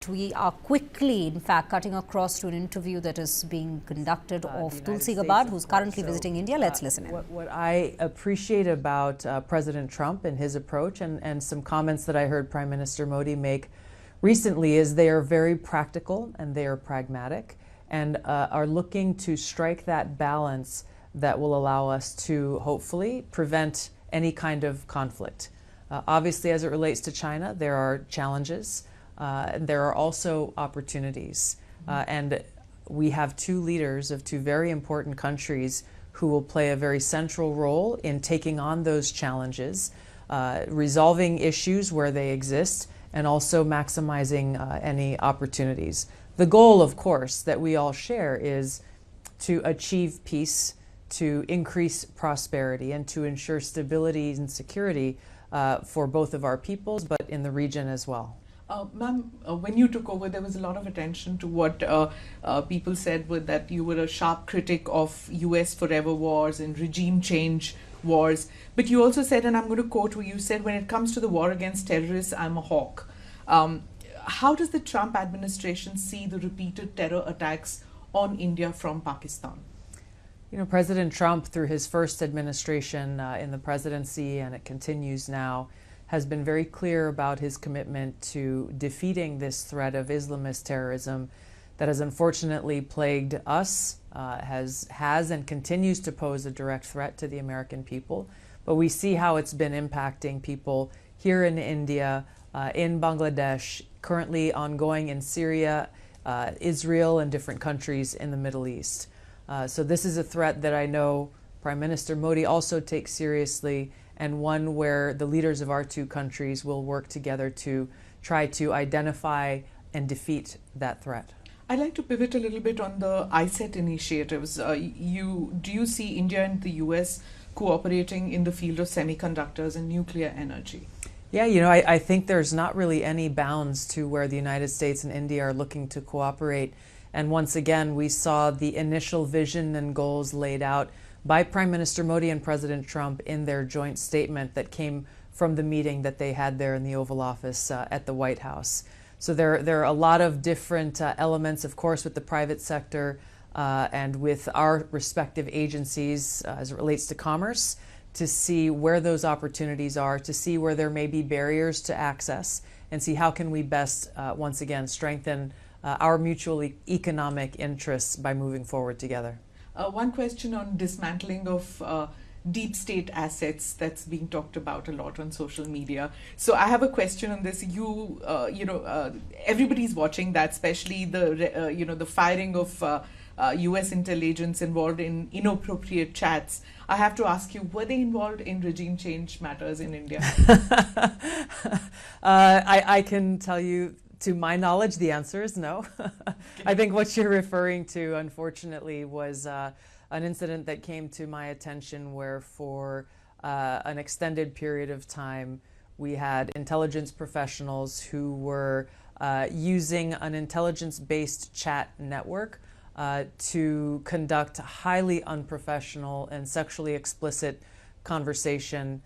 We are quickly, in fact, cutting across to an interview that is being conducted of Tulsi Gabbard, who's currently visiting India. Let's listen in. What I appreciate about President Trump and his approach and some comments that I heard Prime Minister Modi make recently is they are very practical and they are pragmatic and are looking to strike that balance that will allow us to hopefully prevent any kind of conflict. Obviously, as it relates to China, there are challenges. There are also opportunities, and we have two leaders of two very important countries who will play a very central role in taking on those challenges, resolving issues where they exist, and also maximizing any opportunities. The goal, of course, that we all share is to achieve peace, to increase prosperity, and to ensure stability and security for both of our peoples, but in the region as well. Ma'am, when you took over, there was a lot of attention to what people said that you were a sharp critic of US forever wars and regime change wars. But you also said, and I'm going to quote you said, when it comes to the war against terrorists, I'm a hawk. How does the Trump administration see the repeated terror attacks on India from Pakistan? You know, President Trump, through his first administration in the presidency, and it continues now, has been very clear about his commitment to defeating this threat of Islamist terrorism that has unfortunately plagued us, has and continues to pose a direct threat to the American people. But we see how it's been impacting people here in India, in Bangladesh, currently ongoing in Syria, Israel, and different countries in the Middle East. So this is a threat that I know Prime Minister Modi also takes seriously, and one where the leaders of our two countries will work together to try to identify and defeat that threat. I'd like to pivot a little bit on the ISET initiatives. Do you see India and the US cooperating in the field of semiconductors and nuclear energy? Yeah, you know, I think there's not really any bounds to where the United States and India are looking to cooperate. And once again, we saw the initial vision and goals laid out by Prime Minister Modi and President Trump in their joint statement that came from the meeting that they had there in the Oval Office at the White House. So there are a lot of different elements, of course, with the private sector and with our respective agencies as it relates to commerce, to see where those opportunities are, to see where there may be barriers to access, and see how can we best, once again, strengthen our mutual economic interests by moving forward together. One question on dismantling of deep state assets that's being talked about a lot on social media. So I have a question on this. Everybody's watching that, especially the firing of U.S. intelligence involved in inappropriate chats. I have to ask you, were they involved in regime change matters in India? I can tell you, to my knowledge, the answer is no. I think what you're referring to, unfortunately, was an incident that came to my attention where for an extended period of time, we had intelligence professionals who were using an intelligence-based chat network to conduct highly unprofessional and sexually explicit conversation.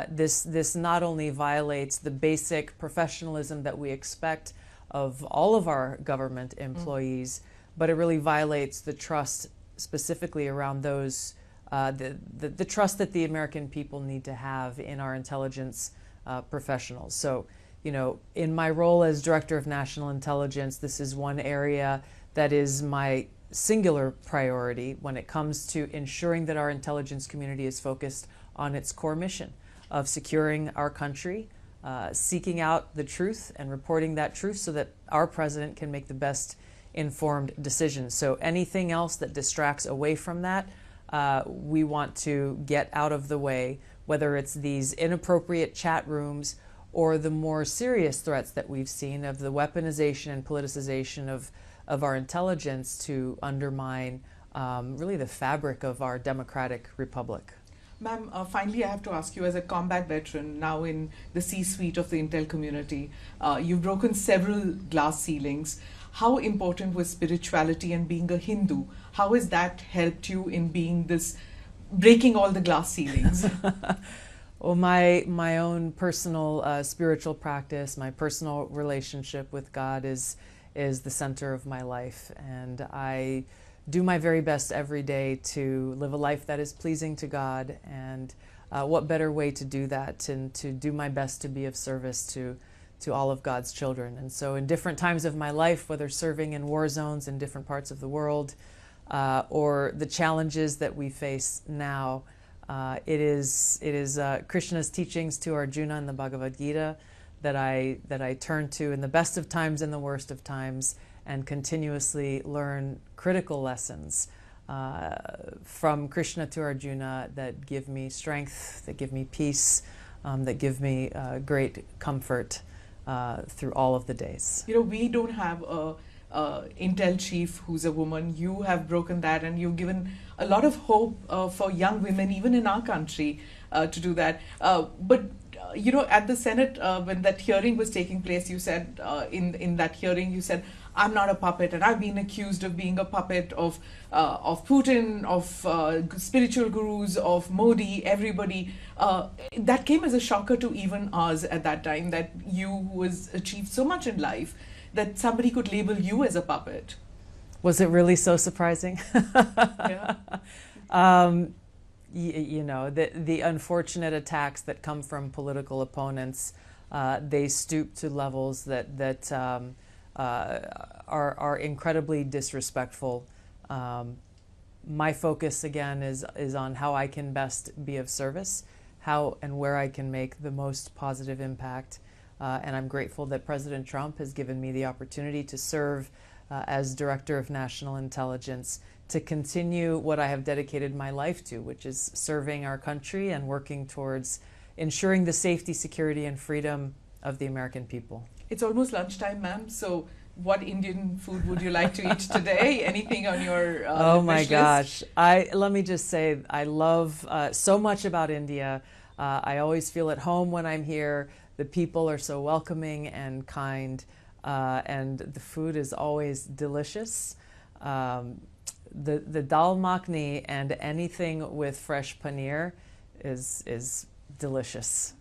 This not only violates the basic professionalism that we expect of all of our government employees, but it really violates the trust specifically around those, the trust that the American people need to have in our intelligence professionals. So, you know, in my role as Director of National Intelligence, this is one area that is my singular priority when it comes to ensuring that our intelligence community is focused on its core mission of securing our country, seeking out the truth and reporting that truth so that our president can make the best informed decisions. So anything else that distracts away from that, we want to get out of the way, whether it's these inappropriate chat rooms or the more serious threats that we've seen of the weaponization and politicization of our intelligence to undermine really the fabric of our democratic republic. Ma'am, finally, I have to ask you, as a combat veteran, now in the C-suite of the Intel community, you've broken several glass ceilings. How important was spirituality and being a Hindu? How has that helped you in being breaking all the glass ceilings? Well, my own personal spiritual practice, my personal relationship with God is the center of my life, and I do my very best every day to live a life that is pleasing to God. And what better way to do that than to do my best to be of service to all of God's children. And so, in different times of my life, whether serving in war zones in different parts of the world, or the challenges that we face now. It is Krishna's teachings to Arjuna in the Bhagavad Gita that I turn to in the best of times and the worst of times, and continuously learn critical lessons from Krishna to Arjuna that give me strength, that give me peace, that give me great comfort through all of the days. You know, we don't have a Intel chief who's a woman. You have broken that, and you've given a lot of hope for young women, even in our country, to do that. But you know, at the Senate, when that hearing was taking place, you said in that hearing, you said, "I'm not a puppet, and I've been accused of being a puppet of Putin, of spiritual gurus, of Modi, everybody." That came as a shocker to even us at that time, that you, who has achieved so much in life, that somebody could label you as a puppet. Was it really so surprising? Yeah. You know, the unfortunate attacks that come from political opponents, they stoop to levels that are incredibly disrespectful. My focus again is on how I can best be of service, how and where I can make the most positive impact. And I'm grateful that President Trump has given me the opportunity to serve as Director of National Intelligence, to continue what I have dedicated my life to, which is serving our country and working towards ensuring the safety, security, and freedom of the American people. It's almost lunchtime, ma'am. So what Indian food would you like to eat today? Anything on your oh my wish gosh. list? Let me just say, I love so much about India. I always feel at home when I'm here. The people are so welcoming and kind, and the food is always delicious. The dal makhni and anything with fresh paneer is delicious.